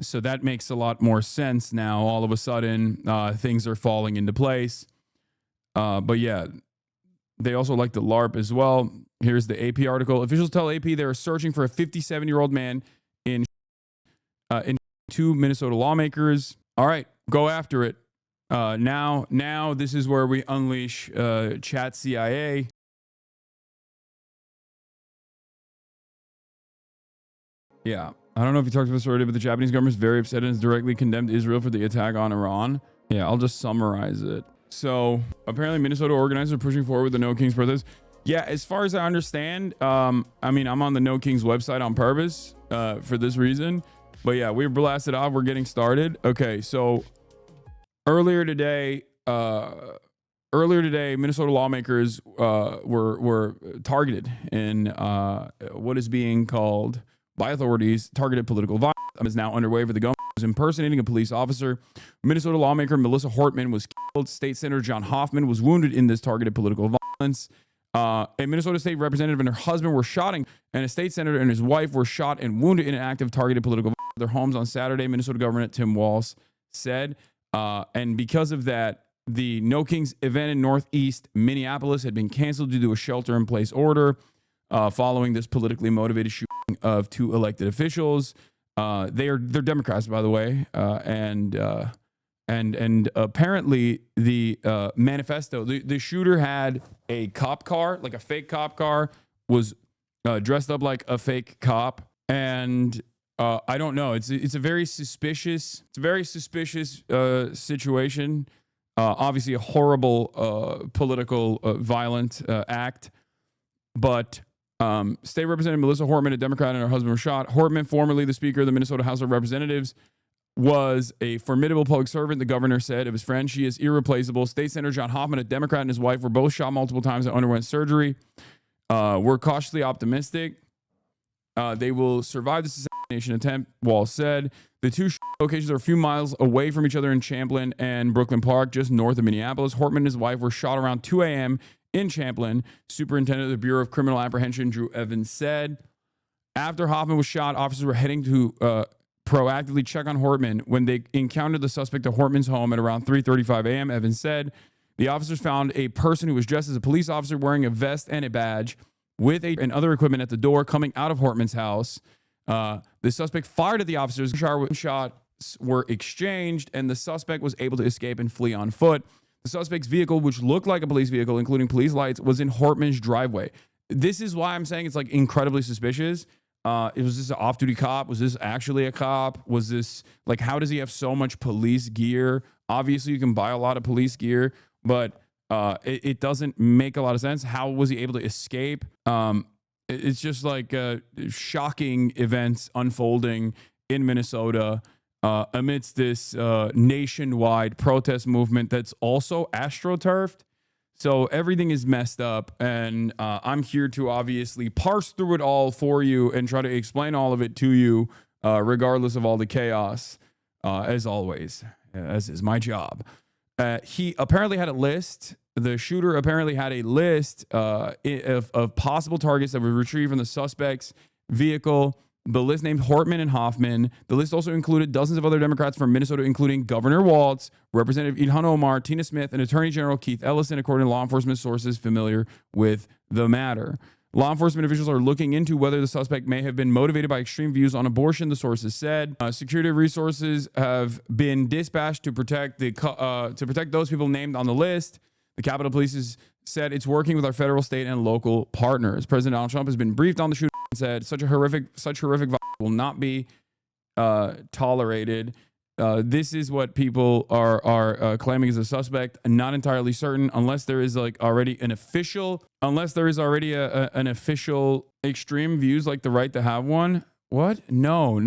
So that makes a lot more sense now. All of a sudden, things are falling into place. But yeah, they also like the LARP as well. Here's the AP article. Officials tell AP they are searching for a 57-year-old man in 2 Minnesota lawmakers. All right, go after it. Now this is where we unleash chat CIA. Yeah. I don't know if you talked about this already, but the Japanese government is very upset and has directly condemned Israel for the attack on Iran. Yeah, I'll just summarize it. So apparently Minnesota organizers are pushing forward with the No Kings protest. Yeah, as far as I understand, I mean, I'm on the No Kings website on purpose for this reason. But yeah, we're blasted off. We're getting started. Okay, so earlier today, Minnesota lawmakers were targeted in what is being called by authorities targeted political violence. Is now underway for the government impersonating a police officer. Minnesota lawmaker Melissa Hortman was killed. State Senator John Hoffman was wounded in this targeted political violence. A Minnesota state representative and her husband were shot, and a state senator and his wife were shot and wounded in an act of targeted political violence at their homes on Saturday, Minnesota Governor Tim Walz said. And because of that, the No Kings event in Northeast Minneapolis had been canceled due to a shelter-in-place order following this politically motivated shooting of 2 elected officials. They're Democrats, by the way, and apparently the manifesto. The shooter had a cop car, like a fake cop car, was dressed up like a fake cop, and I don't know. It's a very suspicious. It's a very suspicious situation. Obviously, a horrible political violent act, but. State Representative Melissa Hortman, a Democrat, and her husband were shot. Hortman, formerly the Speaker of the Minnesota House of Representatives, was a formidable public servant, the governor said of his friend. She is irreplaceable. State Senator John Hoffman, a Democrat, and his wife were both shot multiple times and underwent surgery. We're cautiously optimistic they will survive this assassination attempt, Walz said. The 2 locations are a few miles away from each other in Champlin and Brooklyn Park, just north of Minneapolis. Hortman and his wife were shot around 2 a.m. in Champlin. Superintendent of the Bureau of Criminal Apprehension, Drew Evans, said. After Hoffman was shot, officers were heading to proactively check on Hortman when they encountered the suspect at Hortman's home at around 3:35 a.m., Evans said. The officers found a person who was dressed as a police officer wearing a vest and a badge with and other equipment at the door coming out of Hortman's house. The suspect fired at the officers. Shots were exchanged, and the suspect was able to escape and flee on foot. The suspect's vehicle, which looked like a police vehicle, including police lights, was in Hortman's driveway. This is why I'm saying it's like incredibly suspicious. Was this an off-duty cop? Was this actually a cop? Was this like, how does he have so much police gear? Obviously, you can buy a lot of police gear, but it doesn't make a lot of sense. How was he able to escape? It's just like shocking events unfolding in Minnesota amidst this nationwide protest movement that's also astroturfed. So everything is messed up, and I'm here to obviously parse through it all for you and try to explain all of it to you, regardless of all the chaos, as always, as is my job. He apparently had a list. The shooter apparently had a list of possible targets that were retrieved from the suspect's vehicle. The list named Hortman and Hoffman. The list also included dozens of other Democrats from Minnesota, including Governor Walz, Representative Ilhan Omar, Tina Smith, and Attorney General Keith Ellison, according to law enforcement sources familiar with the matter. Law enforcement officials are looking into whether the suspect may have been motivated by extreme views on abortion, the sources said. Security resources have been dispatched to protect those people named on the list. The Capitol Police has said it's working with our federal, state, and local partners. President Donald Trump has been briefed on the shooting and said such horrific violence will not be tolerated. This is what people are claiming as a suspect. Not entirely certain, unless there is like already an official, an official extreme views like the right to have one. What? No.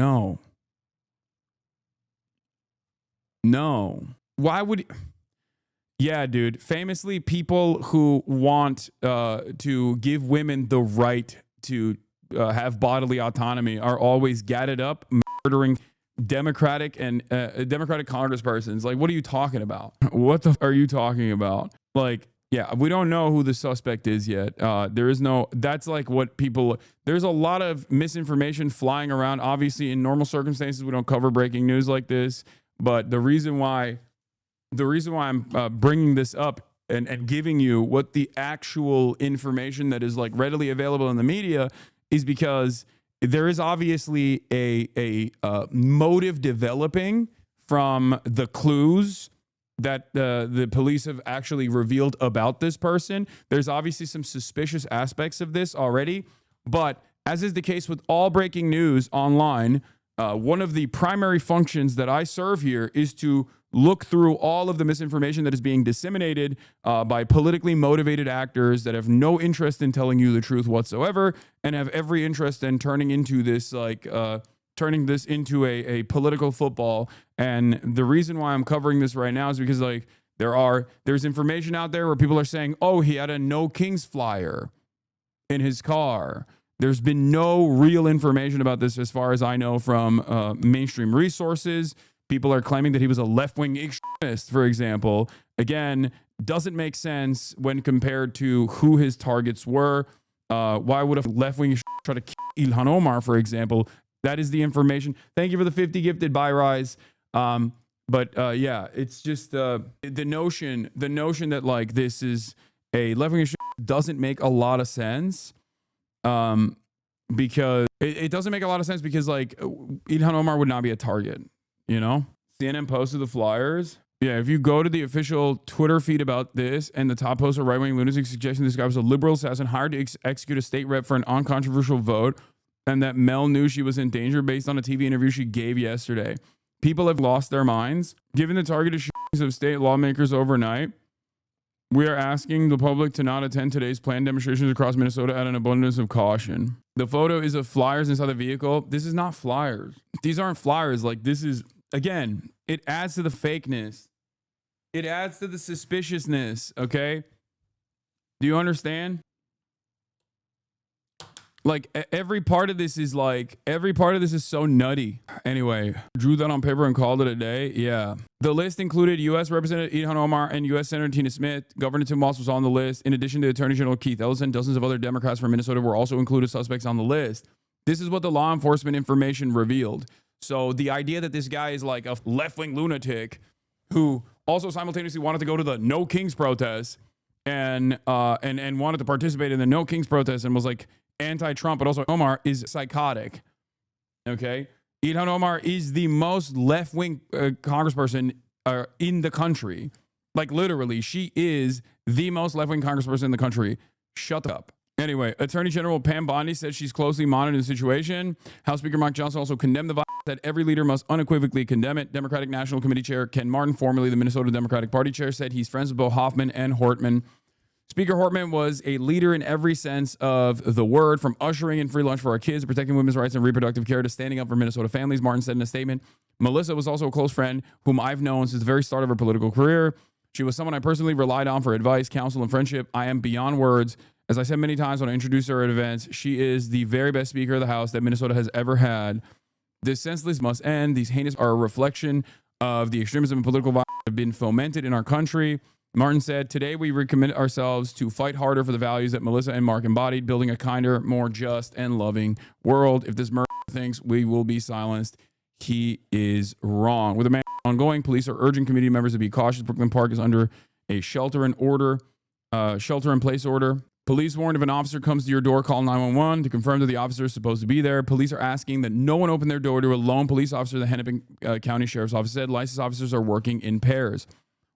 Why would? Yeah, dude. Famously, people who want to give women the right to have bodily autonomy are always gadded up, murdering Democratic congresspersons. Like, what are you talking about? What the are you talking about? Like, Yeah, we don't know who the suspect is yet. There is no, that's like what people, there's a lot of misinformation flying around. Obviously, in normal circumstances, we don't cover breaking news like this. But the reason why I'm bringing this up and giving you what the actual information that is like readily available in the media is because there is obviously a motive developing from the clues that the police have actually revealed about this person. There's obviously some suspicious aspects of this already, but as is the case with all breaking news online, one of the primary functions that I serve here is to look through all of the misinformation that is being disseminated by politically motivated actors that have no interest in telling you the truth whatsoever and have every interest in turning into this turning this into a political football. And the reason why I'm covering this right now is because like there's information out there where people are saying, oh, he had a No Kings flyer in his car. There's been no real information about this as far as I know from mainstream resources. People are claiming that he was a left-wing extremist, for example. Again, doesn't make sense when compared to who his targets were. Why would a left-wing extremist try to kill Ilhan Omar, for example? That is the information. Thank you for the 50 gifted by Rise. Yeah, it's just the notion that like this is a left-wing extremist doesn't make a lot of sense. Because it doesn't make a lot of sense because like Ilhan Omar would not be a target, you know? CNN posted the flyers. Yeah, if you go to the official Twitter feed about this and the top post of right-wing lunatic suggesting this guy was a liberal assassin hired to execute a state rep for an uncontroversial vote and that Mel knew she was in danger based on a TV interview she gave yesterday. People have lost their minds. Given the targeted shootings of state lawmakers overnight, we are asking the public to not attend today's planned demonstrations across Minnesota at an abundance of caution. The photo is of flyers inside the vehicle. This is not flyers. These aren't flyers. Like this is, again, it adds to the fakeness. It adds to the suspiciousness, okay? Do you understand? Like every part of this is so nutty. Anyway, drew that on paper and called it a day. Yeah. The list included U.S. Representative Ilhan Omar and U.S. Senator Tina Smith. Governor Tim Walz was on the list. In addition to Attorney General Keith Ellison, dozens of other Democrats from Minnesota were also included suspects on the list. This is what the law enforcement information revealed. So the idea that this guy is like a left-wing lunatic who also simultaneously wanted to go to the No Kings protest and wanted to participate in the No Kings protest and was like anti-Trump, but also Omar is psychotic. Okay? Ilhan Omar is the most left-wing congressperson in the country. Like literally, she is the most left-wing congressperson in the country. Shut up. Anyway, Attorney General Pam Bondi said she's closely monitoring the situation. House Speaker Mike Johnson also condemned the violence, said every leader must unequivocally condemn it. Democratic National Committee Chair Ken Martin, formerly the Minnesota Democratic Party Chair, said he's friends with both Hoffman and Hortman. Speaker Hortman was a leader in every sense of the word, from ushering in free lunch for our kids, protecting women's rights and reproductive care, to standing up for Minnesota families, Martin said in a statement. Melissa was also a close friend whom I've known since the very start of her political career. She was someone I personally relied on for advice, counsel, and friendship. I am beyond words. As I said many times when I introduced her at events, she is the very best Speaker of the House that Minnesota has ever had. This senseless must end. These heinous are a reflection of the extremism and political violence that have been fomented in our country. Martin said, today we recommit ourselves to fight harder for the values that Melissa and Mark embodied, building a kinder, more just, and loving world. If this murderer thinks we will be silenced, he is wrong. With the man ongoing, police are urging community members to be cautious. Brooklyn Park is under a shelter-in-place order. Police warned if an officer comes to your door, call 911 to confirm that the officer is supposed to be there. Police are asking that no one open their door to a lone police officer, the Hennepin County Sheriff's Office said. Licensed officers are working in pairs.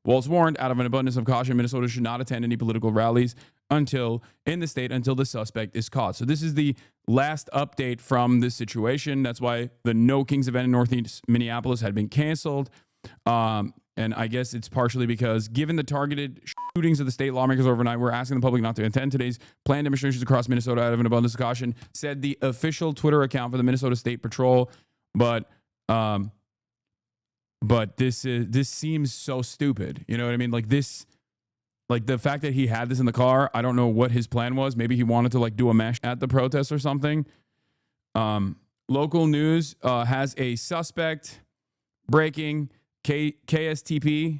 Walz warned, out of an abundance of caution, Minnesota should not attend any political rallies until the suspect is caught. So this is the last update from this situation. That's why the No Kings event in Northeast Minneapolis had been canceled. And I guess it's partially because, given the targeted shootings of the state lawmakers overnight, we're asking the public not to attend today's planned demonstrations across Minnesota out of an abundance of caution, said the official Twitter account for the Minnesota State Patrol. But this seems so stupid. You know what I mean? Like this, like the fact that he had this in the car, I don't know what his plan was. Maybe he wanted to like do a mesh at the protest or something. Local news has a suspect breaking. KSTP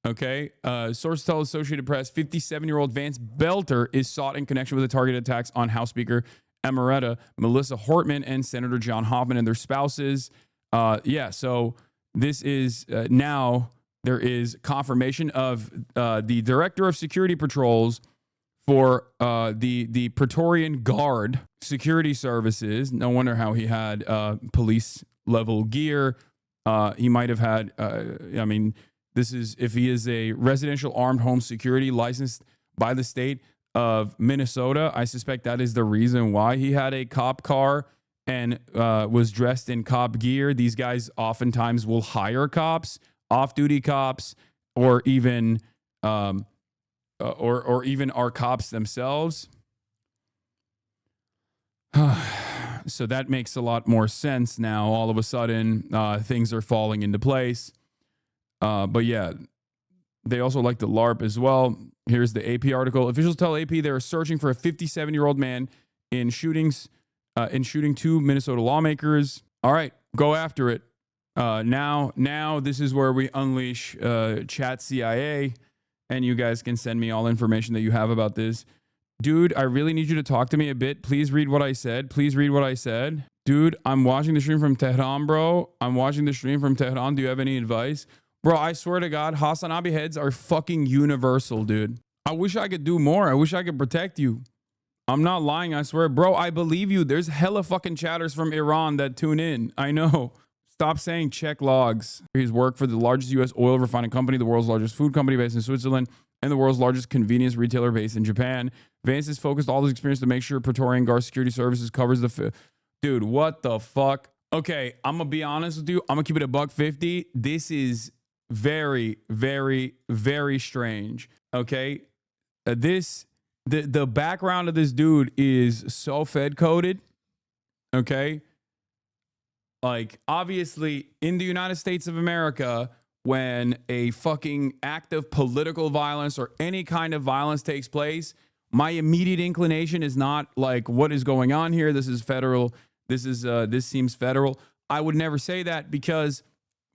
Okay. Sources tell Associated Press 57-year-old Vance Belter is sought in connection with the targeted attacks on House Speaker Emerita Melissa Hortman and Senator John Hoffman and their spouses. So this is now there is confirmation of the director of security patrols for the Praetorian Guard security services. No wonder how he had police level gear. He might have had, this is if he is a residential armed home security licensed by the state of Minnesota. I suspect that is the reason why he had a cop car and was dressed in cop gear. These guys oftentimes will hire cops, off-duty cops, or even or even are cops themselves. So that makes a lot more sense now. All of a sudden, things are falling into place. But yeah, they also like the LARP as well. Here's the AP article. Officials tell AP they're searching for a 57-year-old man in shooting two Minnesota lawmakers. All right, go after it. Now this is where we unleash Chat CIA, and you guys can send me all information that you have about this. Dude, I really need you to talk to me a bit. Please read what I said. Please read what I said. Dude, I'm watching the stream from Tehran, bro. I'm watching the stream from Tehran. Do you have any advice? Bro, I swear to God, HasanAbi heads are fucking universal, dude. I wish I could do more. I wish I could protect you. I'm not lying, I swear. Bro, I believe you. There's hella fucking chatters from Iran that tune in. I know. Stop saying check logs. He's worked for the largest U.S. oil refining company, the world's largest food company based in Switzerland, and the world's largest convenience retailer based in Japan. Vance has focused all his experience to make sure Praetorian Guard Security Services covers the... Dude, what the fuck? Okay, I'm going to be honest with you. I'm going to keep it $150. This is very, very, very strange. Okay? The background of this dude is so Fed-coded. Okay? Like, obviously, in the United States of America, when a fucking act of political violence or any kind of violence takes place, my immediate inclination is not like, what is going on here? This is federal. This seems federal. I would never say that because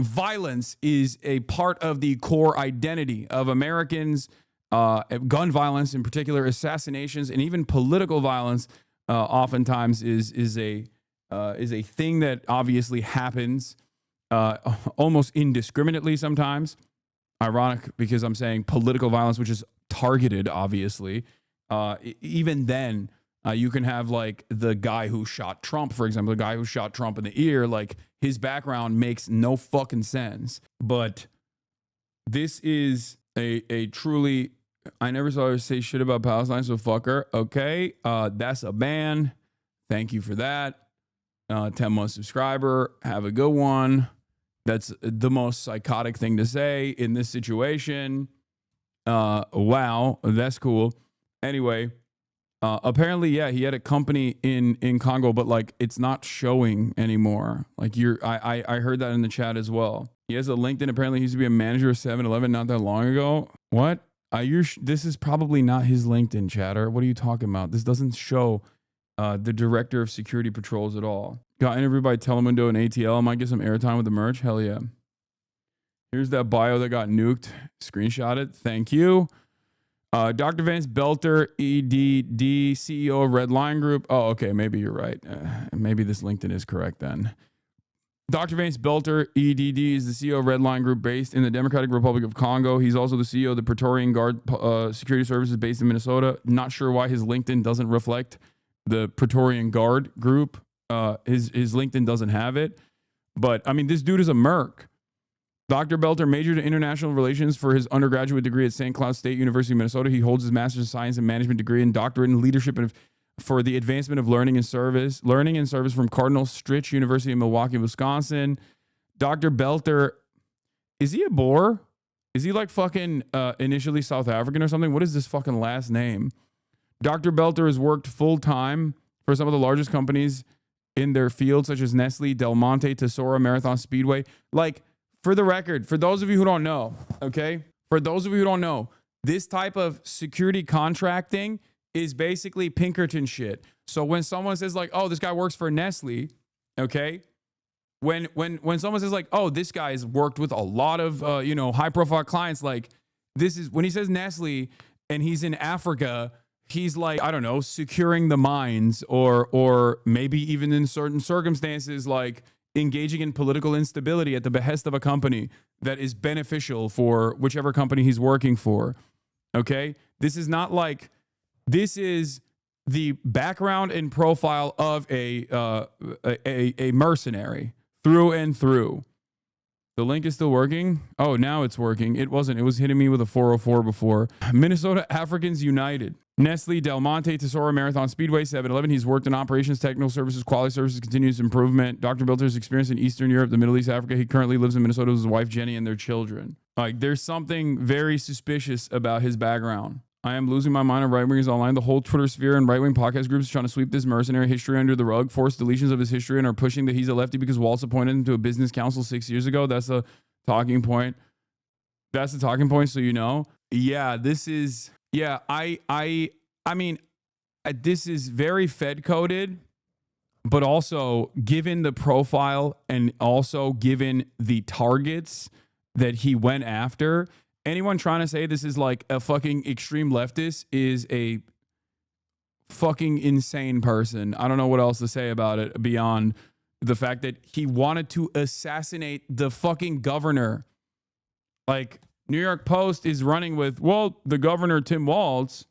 violence is a part of the core identity of Americans. Gun violence, in particular, assassinations, and even political violence, oftentimes is a thing that obviously happens almost indiscriminately sometimes. Ironic because I'm saying political violence, which is targeted, obviously. Even then, you can have like the guy who shot Trump, for example, the guy who shot Trump in the ear, like his background makes no fucking sense. But this is a truly, I never saw her say shit about Palestine, so fuck her. Okay, that's a ban. Thank you for that. 10-month subscriber. Have a good one. That's the most psychotic thing to say in this situation. Wow, that's cool. Anyway, apparently, yeah, he had a company in Congo, but like it's not showing anymore. Like I heard that in the chat as well. He has a LinkedIn. Apparently, he used to be a manager of 7-Eleven not that long ago. What? This is probably not his LinkedIn, chatter. What are you talking about? This doesn't show the director of security patrols at all. Got interviewed by Telemundo and ATL. I might get some airtime with the merch. Hell yeah. Here's that bio that got nuked. Screenshot it. Thank you. Dr. Vance Belter, EDD, CEO of Red Line Group. Oh, okay. Maybe you're right. Maybe this LinkedIn is correct then. Dr. Vance Belter, EDD, is the CEO of Red Line Group based in the Democratic Republic of Congo. He's also the CEO of the Praetorian Guard Security Services based in Minnesota. Not sure why his LinkedIn doesn't reflect the Praetorian Guard group. His LinkedIn doesn't have it. But, I mean, this dude is a merc. Dr. Belter majored in international relations for his undergraduate degree at St. Cloud State University, Minnesota. He holds his master's of science and management degree and doctorate in leadership for the advancement of learning and service from Cardinal Stritch University in Milwaukee, Wisconsin. Dr. Belter, is he a Boer? Is he like fucking initially South African or something? What is this fucking last name? Dr. Belter has worked full-time for some of the largest companies in their field, such as Nestle, Del Monte, Tesoro, Marathon Speedway. Like, for the record, for those of you who don't know, okay? For those of you who don't know, this type of security contracting is basically Pinkerton shit. So when someone says like, oh, this guy works for Nestle, okay? when someone says like, oh, this guy's worked with a lot of high profile clients, like this is when he says Nestle and he's in Africa, he's like, I don't know, securing the mines or maybe even in certain circumstances like engaging in political instability at the behest of a company that is beneficial for whichever company he's working for. Okay, this is not like, this is the background and profile of a mercenary through and through. The link is still working. Oh, now it's working. It wasn't. It was hitting me with a 404 before. Minnesota Africans United. Nestle, Del Monte, Tesoro, Marathon Speedway, 7-Eleven. He's worked in operations, technical services, quality services, continuous improvement. Dr. Bilter's experience in Eastern Europe, the Middle East, Africa. He currently lives in Minnesota with his wife, Jenny, and their children. Like, there's something very suspicious about his background. I am losing my mind on right-wingers online. The whole Twitter sphere and right-wing podcast groups are trying to sweep this mercenary history under the rug, force deletions of his history, and are pushing that he's a lefty because Waltz appointed him to a business council 6 years ago. That's a talking point. That's the talking point, so you know. Yeah, this is... Yeah, I mean, this is very Fed-coded, but also given the profile and also given the targets that he went after... Anyone trying to say this is like a fucking extreme leftist is a fucking insane person. I don't know what else to say about it beyond the fact that he wanted to assassinate the fucking governor. Like, New York Post is running with, well, the governor, Tim Walz,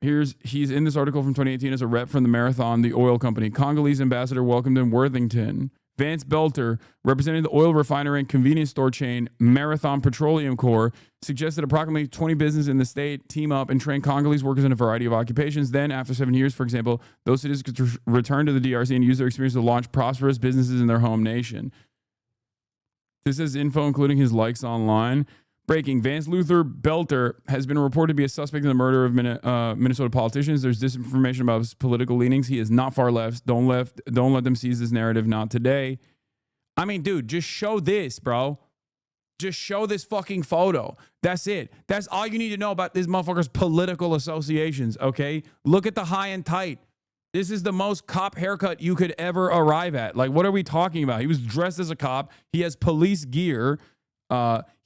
he's in this article from 2018 as a rep from the Marathon, the oil company. Congolese ambassador welcomed in Worthington. Vance Belter, representing the oil refinery and convenience store chain Marathon Petroleum Corp., suggested approximately 20 businesses in the state team up and train Congolese workers in a variety of occupations. Then, after 7 years, for example, those citizens could return to the DRC and use their experience to launch prosperous businesses in their home nation. This is info including his likes online. Breaking: Vance Luther Belter has been reported to be a suspect in the murder of Minnesota politicians. There's disinformation about his political leanings. He is not far left. Don't let them seize this narrative. Not today. I mean, dude, just show this, bro. Just show this fucking photo. That's it. That's all you need to know about this motherfucker's political associations, okay? Look at the high and tight. This is the most cop haircut you could ever arrive at. Like, what are we talking about? He was dressed as a cop. He has police gear.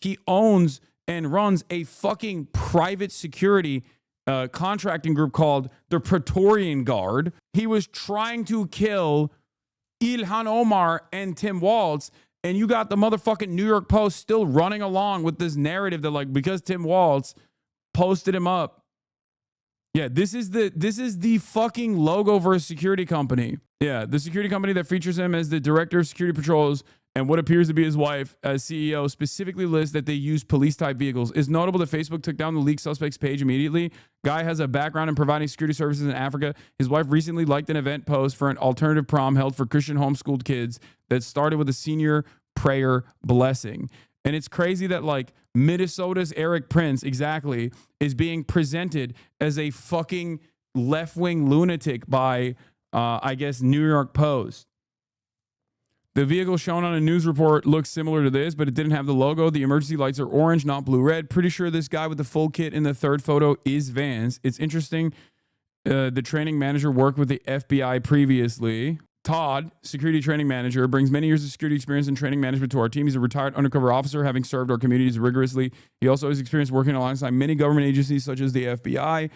He owns and runs a fucking private security contracting group called the Praetorian Guard. He was trying to kill Ilhan Omar and Tim Walz, and you got the motherfucking New York Post still running along with this narrative that, like, because Tim Walz posted him up. Yeah, this is the fucking logo for a security company. Yeah, the security company that features him as the director of security patrols and what appears to be his wife as CEO specifically lists that they use police-type vehicles. It's notable that Facebook took down the leaked suspect's page immediately. Guy has a background in providing security services in Africa. His wife recently liked an event post for an alternative prom held for Christian homeschooled kids that started with a senior prayer blessing. And it's crazy that, like, Minnesota's Eric Prince, exactly, is being presented as a fucking left-wing lunatic by, I guess, New York Post. The vehicle shown on a news report looks similar to this, but it didn't have the logo. The emergency lights are orange, not blue-red. Pretty sure this guy with the full kit in the third photo is Vance. It's interesting. The training manager worked with the FBI previously. Todd, security training manager, brings many years of security experience and training management to our team. He's a retired undercover officer, having served our communities rigorously. He also has experience working alongside many government agencies, such as the FBI.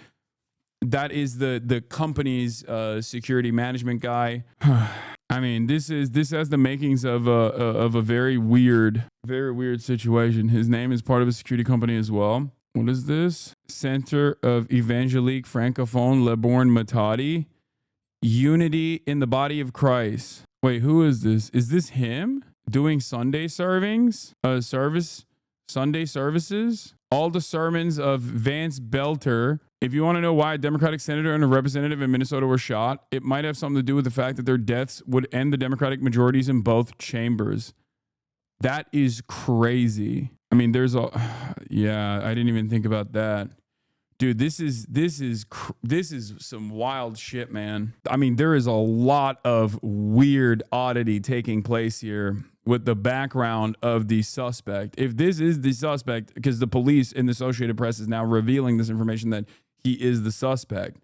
That is the company's security management guy. I mean, this has the makings of a very weird situation. His name is part of a security company as well. What is this? Center of Evangelique Francophone Le Born Matadi. Unity in the Body of Christ. Wait, who is this? Is this him doing Sunday servings? Sunday services? All the sermons of Vance Belter. If you want to know why a Democratic senator and a representative in Minnesota were shot, it might have something to do with the fact that their deaths would end the Democratic majorities in both chambers. That is crazy. I mean, yeah, I didn't even think about that. Dude, this is some wild shit, man. I mean, there is a lot of weird oddity taking place here with the background of the suspect. If this is the suspect, because the police and the Associated Press is now revealing this information that he is the suspect.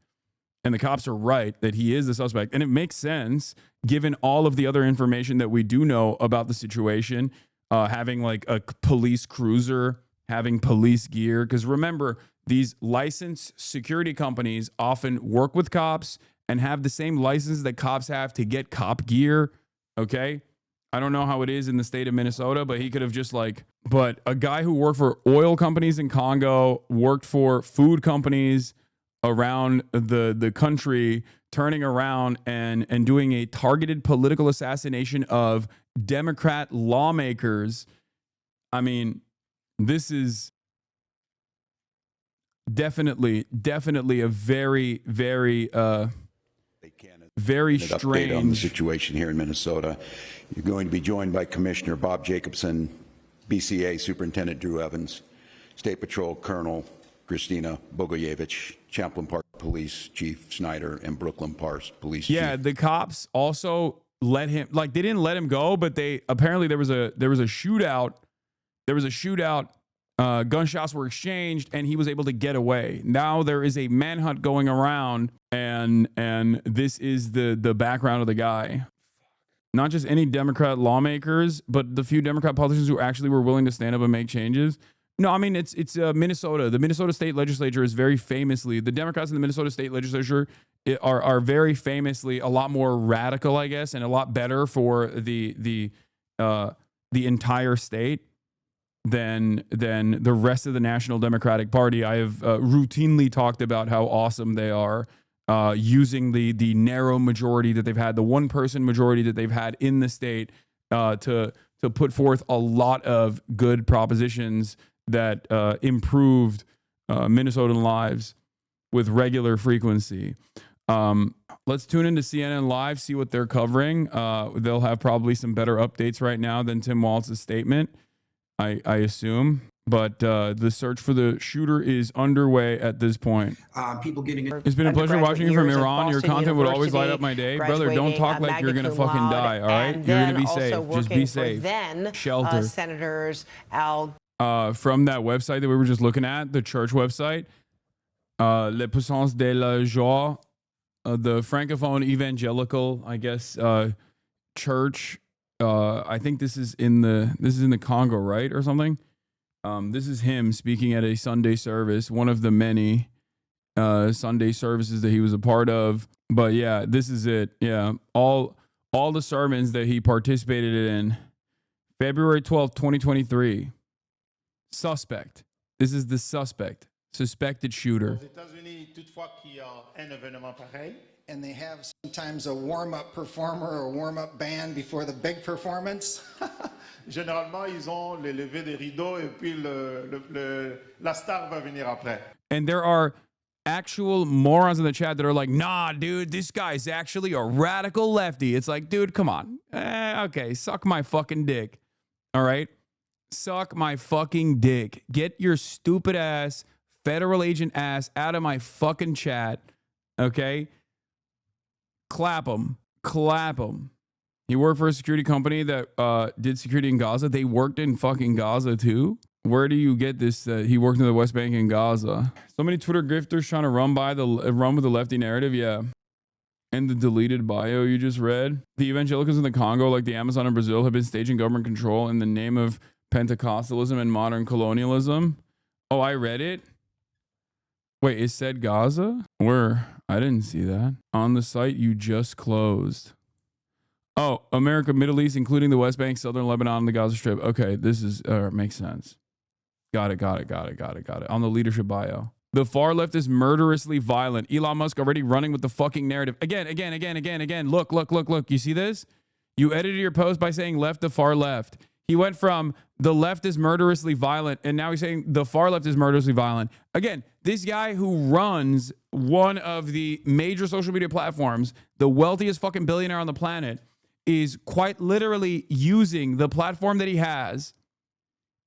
And the cops are right that he is the suspect. And it makes sense given all of the other information that we do know about the situation, having like a police cruiser, having police gear. Because remember, these licensed security companies often work with cops and have the same license that cops have to get cop gear. Okay. I don't know how it is in the state of Minnesota, but he could have just but a guy who worked for oil companies in Congo, worked for food companies around the country, turning around and doing a targeted political assassination of Democrat lawmakers. I mean, this is definitely a very, very, very strange update on the situation here in Minnesota. You're going to be joined by Commissioner Bob Jacobson, BCA Superintendent Drew Evans, State Patrol Colonel Christina Bogoyevich, Champlain Park Police Chief Snyder, and Brooklyn Police Chief. The cops also let him, they didn't let him go, but they apparently there was a shootout. Gunshots were exchanged, and he was able to get away. Now there is a manhunt going around, and this is the background of the guy. Not just any Democrat lawmakers, but the few Democrat politicians who actually were willing to stand up and make changes. No, I mean, it's Minnesota. The Minnesota state legislature is very famously, the Democrats in the Minnesota state legislature are very famously a lot more radical, I guess, and a lot better for the entire state than the rest of the National Democratic Party. I have routinely talked about how awesome they are, using the narrow majority that they've had, the one-person majority that they've had in the state, to put forth a lot of good propositions that improved Minnesotan lives with regular frequency. Let's tune into CNN Live, see what they're covering. They'll have probably some better updates right now than Tim Walz's statement, I assume. But the search for the shooter is underway at this point. People getting It's been a pleasure watching you from Iran. Your content would always light up my day. Brother, don't talk like you're going to fucking die, all right? You're going to be safe. Just be safe. Shelter. Senators Al from that website that we were just looking at, the church website, Les Puissances de la Joie, the Francophone Evangelical, I guess, church. I think this is in the Congo, right, or something. This is him speaking at a Sunday service, one of the many Sunday services that he was a part of. But yeah, this is it. Yeah, all the sermons that he participated in. February 12th, 2023. Suspect. This is the suspect. Suspected shooter. and they have sometimes a warm-up performer or a warm-up band before the big performance. Généralement, ils ont les levées des rideaux et puis la star va venir après. And there are actual morons in the chat that are like, nah, dude, this guy's actually a radical lefty. It's like, dude, come on. Okay, suck my fucking dick. All right? Suck my fucking dick. Get your stupid ass, federal agent ass out of my fucking chat. Okay? Clap him. Clap him. He worked for a security company that did security in Gaza. They worked in fucking Gaza too. Where do you get this? He worked in the West Bank and Gaza. So many Twitter grifters trying to run with the lefty narrative. Yeah. And the deleted bio you just read. The evangelicals in the Congo, like the Amazon in Brazil, have been staging government control in the name of Pentecostalism and modern colonialism. Oh, I read it. Wait, it said Gaza? Where? I didn't see that. On the site you just closed. Oh, America, Middle East, including the West Bank, Southern Lebanon, and the Gaza Strip. Okay, this is, makes sense. Got it. On the leadership bio. The far left is murderously violent. Elon Musk already running with the fucking narrative. Again. Look. You see this? You edited your post by saying left to far left. He went from the left is murderously violent, and now he's saying the far left is murderously violent. Again, this guy who runs one of the major social media platforms, the wealthiest fucking billionaire on the planet, is quite literally using the platform that he has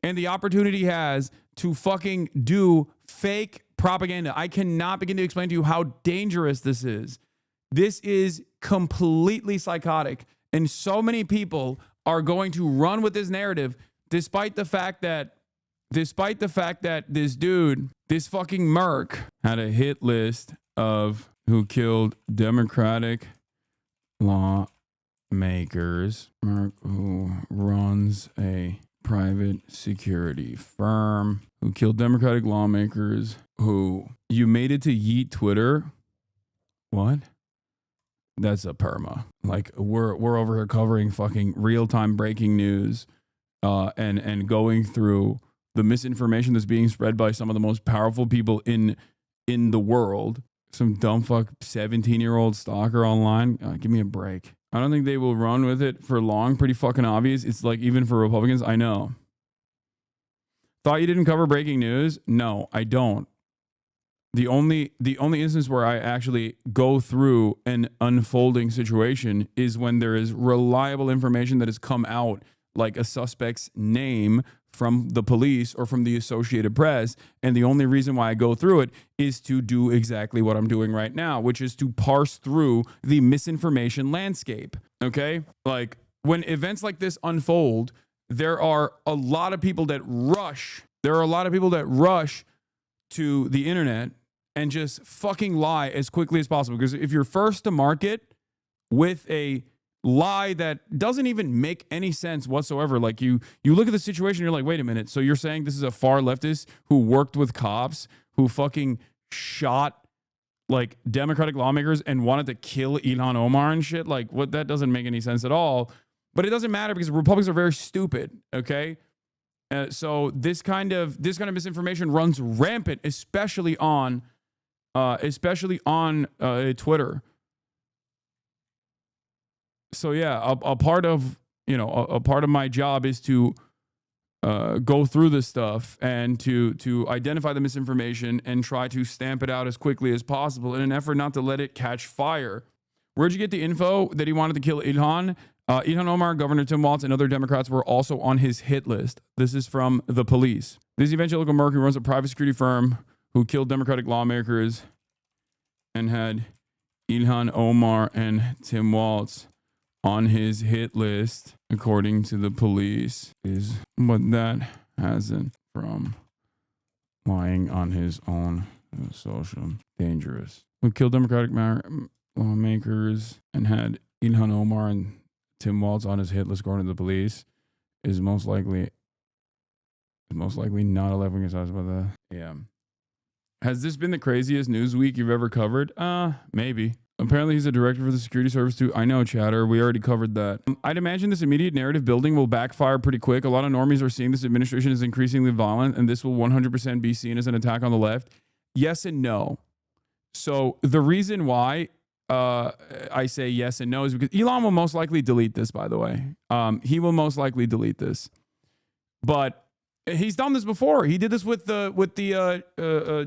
and the opportunity he has to fucking do fake propaganda. I cannot begin to explain to you how dangerous this is. This is completely psychotic. And so many people are going to run with this narrative despite the fact that this dude, this fucking merc, had a hit list of who killed Democratic lawmakers, who runs a private security firm, who killed Democratic lawmakers, who you made it to yeet Twitter. What? That's a perma. Like we're over here covering fucking real-time breaking news and going through the misinformation that's being spread by some of the most powerful people in the world. Some dumb fuck 17-year-old stalker online. Give me a break. I don't think they will run with it for long. Pretty fucking obvious. It's like even for Republicans. I know. Thought you didn't cover breaking news? No, I don't. The only instance where I actually go through an unfolding situation is when there is reliable information that has come out, like a suspect's name from the police or from the Associated Press. And the only reason why I go through it is to do exactly what I'm doing right now, which is to parse through the misinformation landscape. Okay? Like when events like this unfold, there are a lot of people that rush. There are a lot of people that rush to the internet and just fucking lie as quickly as possible. Because if you're first to market with a lie that doesn't even make any sense whatsoever, like you look at the situation, you're like, wait a minute. So you're saying this is a far leftist who worked with cops, who fucking shot like Democratic lawmakers and wanted to kill Ilhan Omar and shit? Like, what? That doesn't make any sense at all. But it doesn't matter because Republicans are very stupid. Okay. So this kind of misinformation runs rampant, especially on Twitter. So yeah, a part of my job is to go through this stuff and to identify the misinformation and try to stamp it out as quickly as possible in an effort not to let it catch fire. Where'd you get the info that he wanted to kill Ilhan? Ilhan Omar, Governor Tim Walz, and other Democrats were also on his hit list. This is from the police. This evangelical Merc who runs a private security firm who killed Democratic lawmakers and had Ilhan Omar and Tim Walz on his hit list, according to the police, is what that hasn't from lying on his own social dangerous. Who killed Democratic lawmakers and had Ilhan Omar and Tim Walz on his hit list, according to the police, is most likely not a left-wing size about that. Yeah. Has this been the craziest news week you've ever covered? Maybe. Apparently he's a director for the security service too. I know, chatter. We already covered that. I'd imagine this immediate narrative building will backfire pretty quick. A lot of normies are seeing this administration as increasingly violent, and this will 100% be seen as an attack on the left. Yes and no. So the reason why I say yes and no is because Elon will most likely delete this, by the way. He will most likely delete this. But he's done this before. He did this with the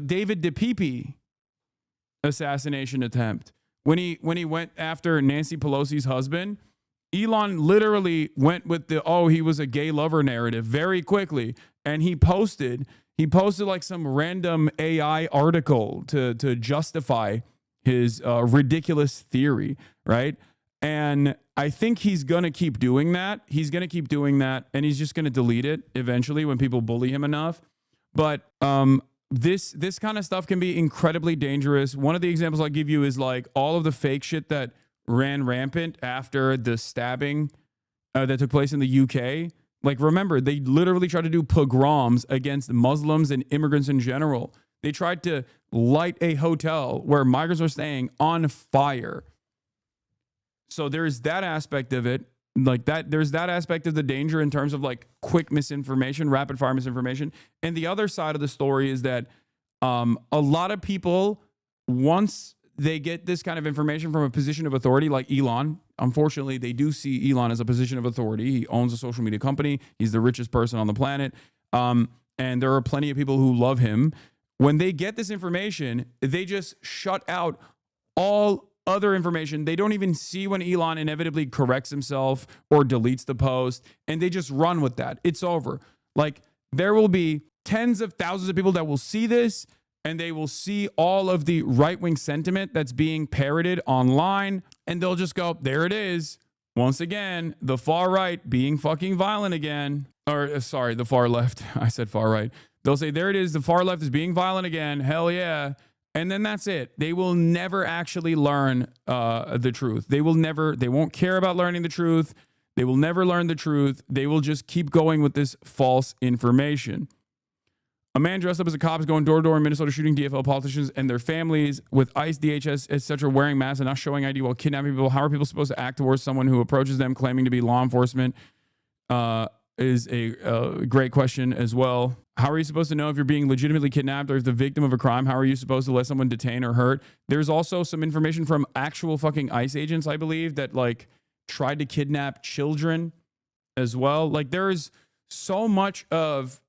David DePipe assassination attempt. When he went after Nancy Pelosi's husband, Elon literally went with he was a gay lover narrative very quickly. And he posted like some random AI article to justify his ridiculous theory, right? And I think he's going to keep doing that. He's going to keep doing that, and he's just going to delete it eventually when people bully him enough. But this kind of stuff can be incredibly dangerous. One of the examples I'll give you is like all of the fake shit that ran rampant after the stabbing that took place in the UK. Like, remember, they literally tried to do pogroms against Muslims and immigrants in general. They tried to light a hotel where migrants are staying on fire. So there's that aspect of it. Like that, there's that aspect of the danger in terms of like quick misinformation, rapid fire misinformation. And the other side of the story is that a lot of people, once they get this kind of information from a position of authority like Elon, unfortunately, they do see Elon as a position of authority. He owns a social media company. He's the richest person on the planet. And there are plenty of people who love him. When they get this information, they just shut out all other information. They don't even see when Elon inevitably corrects himself or deletes the post, and they just run with that. It's over. Like, there will be tens of thousands of people that will see this, and they will see all of the right-wing sentiment that's being parroted online, and they'll just go, there it is. Once again, the far right being fucking violent again. Or, sorry, the far left. I said far right. They'll say, there it is. The far left is being violent again. Hell yeah. And then that's it. They will never actually learn the truth. They won't care about learning the truth. They will never learn the truth. They will just keep going with this false information. A man dressed up as a cop is going door to door in Minnesota shooting DFL politicians and their families with ICE, DHS, etc. wearing masks and not showing ID while kidnapping people. How are people supposed to act towards someone who approaches them claiming to be law enforcement? Is a great question as well. How are you supposed to know if you're being legitimately kidnapped or if the victim of a crime? How are you supposed to let someone detain or hurt? There's also some information from actual fucking ICE agents, I believe, that like tried to kidnap children as well. Like there's so much of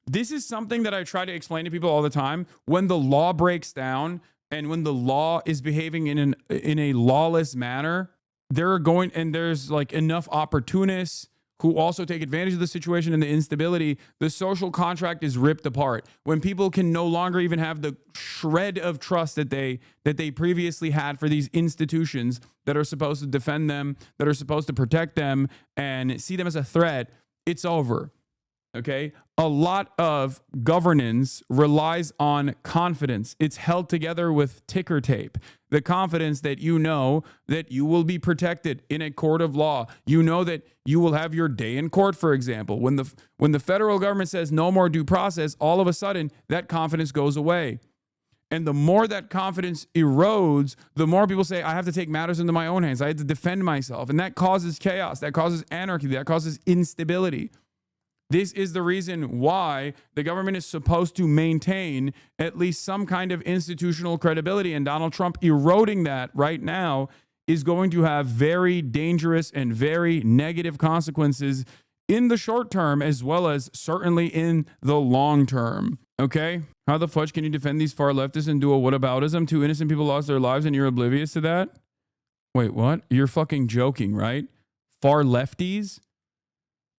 this is something that I try to explain to people all the time. When the law breaks down and when the law is behaving in a lawless manner, there's like enough opportunists who also take advantage of the situation and the instability. The social contract is ripped apart when people can no longer even have the shred of trust that they previously had for these institutions that are supposed to defend them, that are supposed to protect them and see them as a threat. It's over. Okay. A lot of governance relies on confidence. It's held together with ticker tape. The confidence that you know that you will be protected in a court of law. You know that you will have your day in court, for example. When the federal government says no more due process, all of a sudden that confidence goes away. And the more that confidence erodes, the more people say, I have to take matters into my own hands. I have to defend myself. And that causes chaos. That causes anarchy. That causes instability. This is the reason why the government is supposed to maintain at least some kind of institutional credibility. And Donald Trump eroding that right now is going to have very dangerous and very negative consequences in the short term, as well as certainly in the long term. Okay? How the fudge can you defend these far leftists and do a whataboutism? 2 innocent people lost their lives and you're oblivious to that? Wait, what? You're fucking joking, right? Far lefties?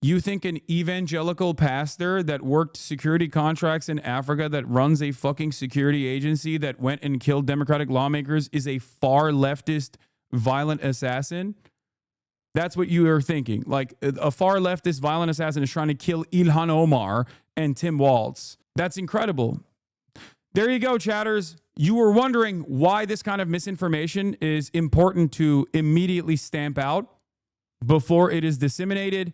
You think an evangelical pastor that worked security contracts in Africa that runs a fucking security agency that went and killed Democratic lawmakers is a far leftist violent assassin? That's what you are thinking. Like a far leftist violent assassin is trying to kill Ilhan Omar and Tim Walz. That's incredible. There you go, chatters. You were wondering why this kind of misinformation is important to immediately stamp out before it is disseminated.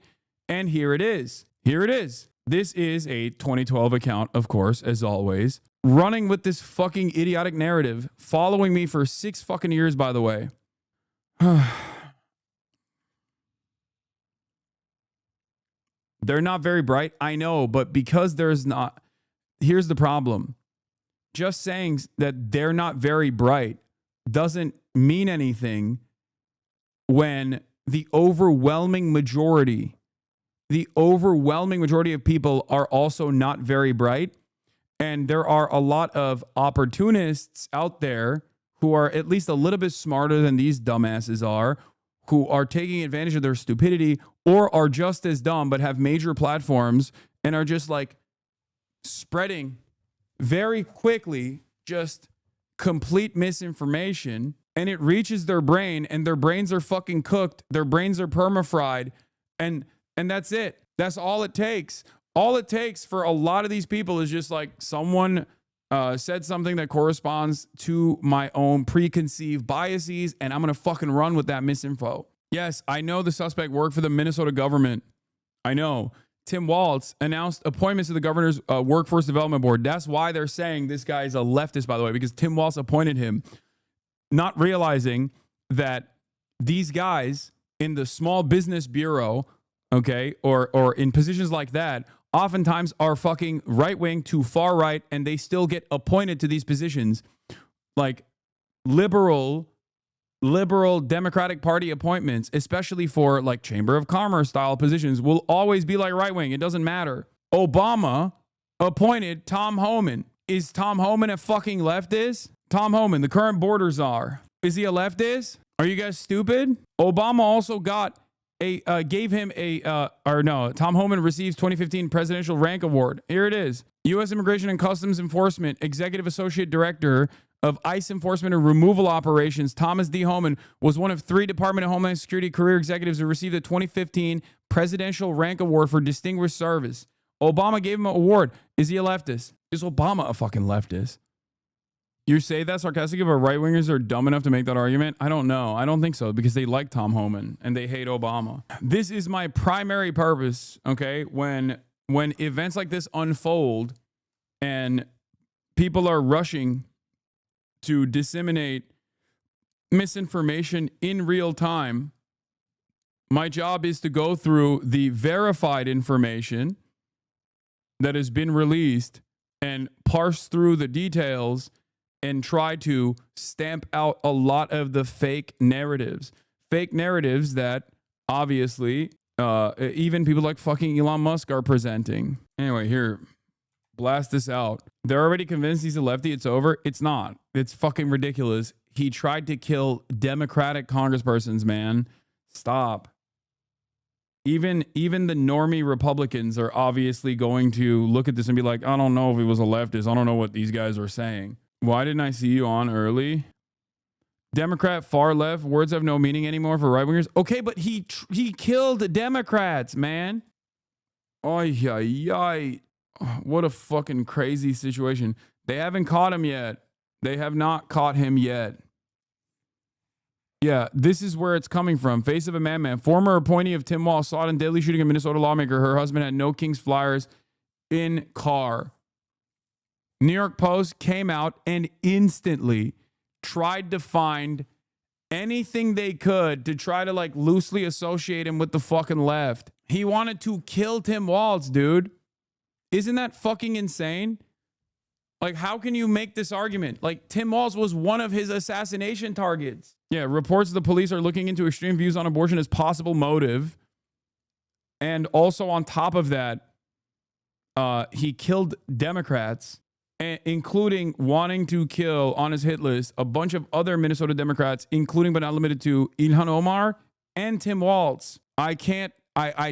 And here it is. Here it is. This is a 2012 account, of course, as always, running with this fucking idiotic narrative, following me for 6 fucking years, by the way. They're not very bright, I know, but because there's not, here's the problem. Just saying that they're not very bright doesn't mean anything when the overwhelming majority of people are also not very bright. And there are a lot of opportunists out there who are at least a little bit smarter than these dumbasses are, who are taking advantage of their stupidity or are just as dumb but have major platforms and are just like spreading very quickly just complete misinformation, and it reaches their brain and their brains are fucking cooked. Their brains are perma-fried. And that's it. That's all it takes. All it takes for a lot of these people is just like someone said something that corresponds to my own preconceived biases, and I'm going to fucking run with that misinfo. Yes, I know the suspect worked for the Minnesota government. I know. Tim Walz announced appointments to the governor's workforce development board. That's why they're saying this guy is a leftist, by the way, because Tim Walz appointed him, not realizing that these guys in the small business bureau, okay, or in positions like that, oftentimes are fucking right wing to far right, and they still get appointed to these positions. Like liberal Democratic Party appointments, especially for like Chamber of Commerce style positions, will always be like right wing. It doesn't matter. Obama appointed Tom Homan. Is Tom Homan a fucking leftist? Tom Homan, the current border czar. Is he a leftist? Are you guys stupid? Obama also got Tom Homan receives 2015 Presidential Rank Award. Here it is. U.S. Immigration and Customs Enforcement Executive Associate Director of ICE Enforcement and Removal Operations, Thomas D. Homan, was one of 3 Department of Homeland Security career executives who received the 2015 Presidential Rank Award for Distinguished Service. Obama gave him an award. Is he a leftist? Is Obama a fucking leftist? You say that sarcastically, but right-wingers are dumb enough to make that argument? I don't know. I don't think so, because they like Tom Homan and they hate Obama. This is my primary purpose, okay? When events like this unfold and people are rushing to disseminate misinformation in real time, my job is to go through the verified information that has been released and parse through the details and try to stamp out a lot of the fake narratives that obviously even people like fucking Elon Musk are presenting. Anyway, here, blast this out. They're already convinced he's a lefty. It's over. It's not. It's fucking ridiculous. He tried to kill Democratic congresspersons, man. Stop. Even the normie Republicans are obviously going to look at this and be like, I don't know if he was a leftist. I don't know what these guys are saying. Why didn't I see you on early? Democrat, far left, words have no meaning anymore for right-wingers. Okay, but he killed Democrats, man. Ay, ay, ay. What a fucking crazy situation. They haven't caught him yet. They have not caught him yet. Yeah, this is where it's coming from. Face of a madman. Former appointee of Tim Walz sought in deadly shooting a Minnesota lawmaker. Her husband had no Kings flyers in car. New York Post came out and instantly tried to find anything they could to try to like loosely associate him with the fucking left. He wanted to kill Tim Walz, dude. Isn't that fucking insane? Like, how can you make this argument? Like, Tim Walz was one of his assassination targets. Yeah, reports the police are looking into extreme views on abortion as possible motive. And also on top of that, he killed Democrats, including wanting to kill on his hit list a bunch of other Minnesota Democrats, including but not limited to Ilhan Omar and Tim Walz. I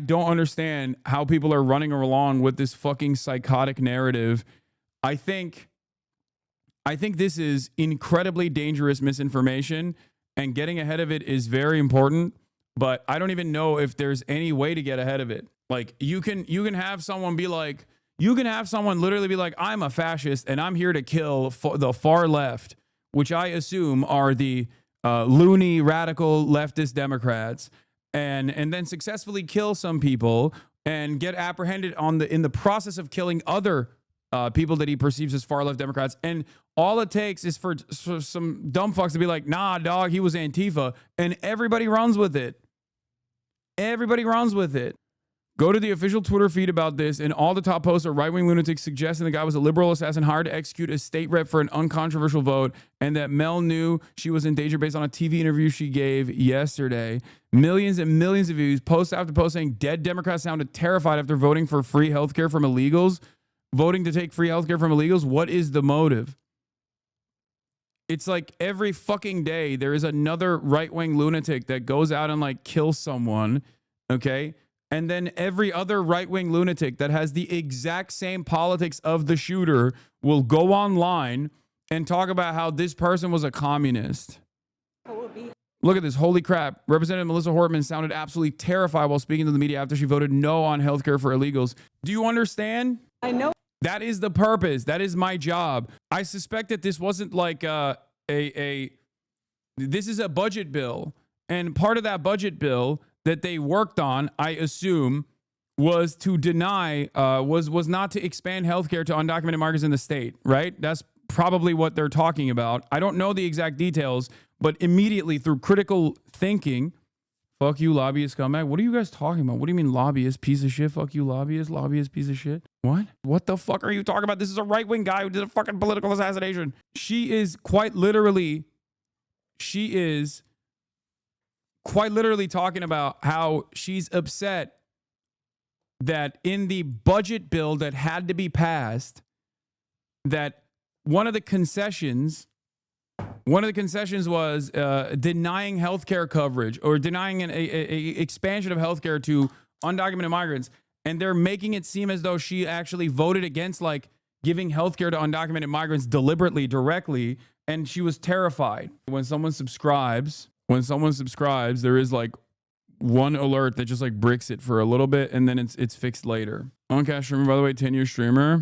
don't understand how people are running along with this fucking psychotic narrative. I think this is incredibly dangerous misinformation, and getting ahead of it is very important, but I don't even know if there's any way to get ahead of it. Like, you can have someone be like, literally be like, I'm a fascist and I'm here to kill the far left, which I assume are the loony radical leftist Democrats, and then successfully kill some people and get apprehended in the process of killing other people that he perceives as far left Democrats. And all it takes is for some dumb fucks to be like, nah, dog, he was Antifa. And everybody runs with it. Everybody runs with it. Go to the official Twitter feed about this, and all the top posts are right-wing lunatics suggesting the guy was a liberal assassin hired to execute a state rep for an uncontroversial vote, and that Mel knew she was in danger based on a TV interview she gave yesterday. Millions and millions of views, post after post saying dead Democrats sounded terrified after voting for free healthcare from illegals. Voting to take free healthcare from illegals. What is the motive? It's like every fucking day there is another right-wing lunatic that goes out and like kills someone, okay? And then every other right-wing lunatic that has the exact same politics of the shooter will go online and talk about how this person was a communist. Look at this. Holy crap. Representative Melissa Hortman sounded absolutely terrified while speaking to the media after she voted no on healthcare for illegals. Do you understand? I know. That is the purpose. That is my job. I suspect that this wasn't like this is a budget bill. And part of that budget bill that they worked on, I assume, was to deny, was not to expand healthcare to undocumented migrants in the state, right? That's probably what they're talking about. I don't know the exact details, but immediately through critical thinking, fuck you, lobbyist scumbag. What are you guys talking about? What do you mean lobbyist piece of shit? Fuck you, lobbyist piece of shit. What? What the fuck are you talking about? This is a right-wing guy who did a fucking political assassination. She is quite literally talking about how she's upset that in the budget bill that had to be passed, that one of the concessions was denying healthcare coverage or denying an expansion of healthcare to undocumented migrants. And they're making it seem as though she actually voted against like giving healthcare to undocumented migrants deliberately, directly. And she was terrified. When someone subscribes, there is like one alert that just like bricks it for a little bit, and then it's fixed later. On-cast streamer, by the way, 10-year streamer.